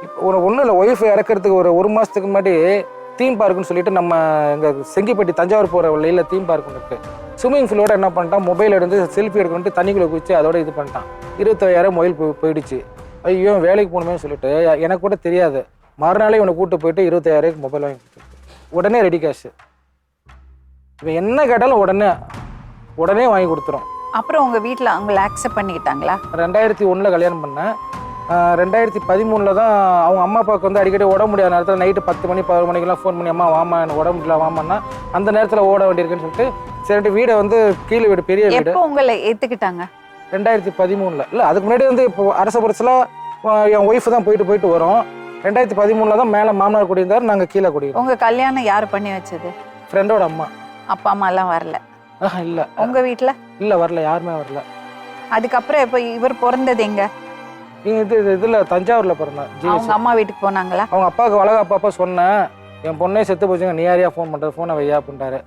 இப்போ ஒன்றும் இல்லை, ஒய்ஃப் இறக்கிறதுக்கு ஒரு மாதத்துக்கு முன்னாடி தீம் பார்க்குன்னு சொல்லிட்டு நம்ம எங்கள் செங்கிப்பட்டி தஞ்சாவூர் போகிற வழியில் தீம் பார்க் இருக்குது. ஸ்விம்மிங் பூலோட என்ன பண்ணிட்டான், மொபைல் எடுத்து செல்ஃபி எடுக்கணுட்டு தண்ணிக்குள்ளே குதிச்சு அதோட இது பண்ணிட்டான். 25,000 மொபைல் போயிடுச்சு. ஐயோ வேலைக்கு போகணுமே சொல்லிட்டு எனக்கு கூட தெரியாது. மறுநாளே இவனை கூப்பிட்டு போயிட்டு 25,000 மொபைல் வாங்கி கொடுத்துருக்கு. உடனே ரெடி கேஷ். இவன் என்ன கேட்டாலும் உடனே வாங்கி கொடுத்துரும். அப்புறம் உங்கள் வீட்டில் அவங்கள அக்செப்ட் பண்ணிக்கிட்டாங்களா? 2001 கல்யாணம் பண்ணேன். 2013 தான் அவங்க அம்மா அப்பாவுக்கு வந்து அடிக்கடி உடம்பு முடியாத நேரத்தில் நைட்டு 10 மணி 11 மணிக்கெல்லாம் ஃபோன் பண்ணி அம்மா வாமா எனக்கு உடம்பு முடியல வாமான்னா அந்த நேரத்தில் ஓட வேண்டியிருக்குன்னு சொல்லிட்டு சரிட்டு வீடை வந்து கீழே வீடு பெரிய வீடு. எப்போ உங்களை ஏற்றுக்கிட்டாங்க? 2013 இல்லை, அதுக்கு முன்னாடி வந்து இப்போ அரச பரிசில் என் ஒய்ஃபு தான் போயிட்டு வரும். 2013 தான் மேலே மாமனார் குடியிருந்தார், நாங்கள் கீழே குடியிருந்தோம். உங்கள் கல்யாணம் யார் பண்ணி வச்சது? ஃப்ரெண்டோட அம்மா. அப்பா அம்மாலாம் வரல? இல்லை. உங்கள் வீட்டில்? இல்லை வரல, யாருமே வரல. அதுக்கப்புறம் இப்போ இவர் பிறந்தது எங்க? இதில் தஞ்சாவூரில் பிறந்தேன். அவங்க அம்மா வீட்டுக்கு போனாங்களா? அவங்க அப்பாவுக்கு வளகாப்பா சொன்னேன், என் பொண்ணே செத்து போச்சுங்க, நீ யாரையா ஃபோன் பண்ணுறது, ஃபோனை வையா அப்படின்ட்டாரு.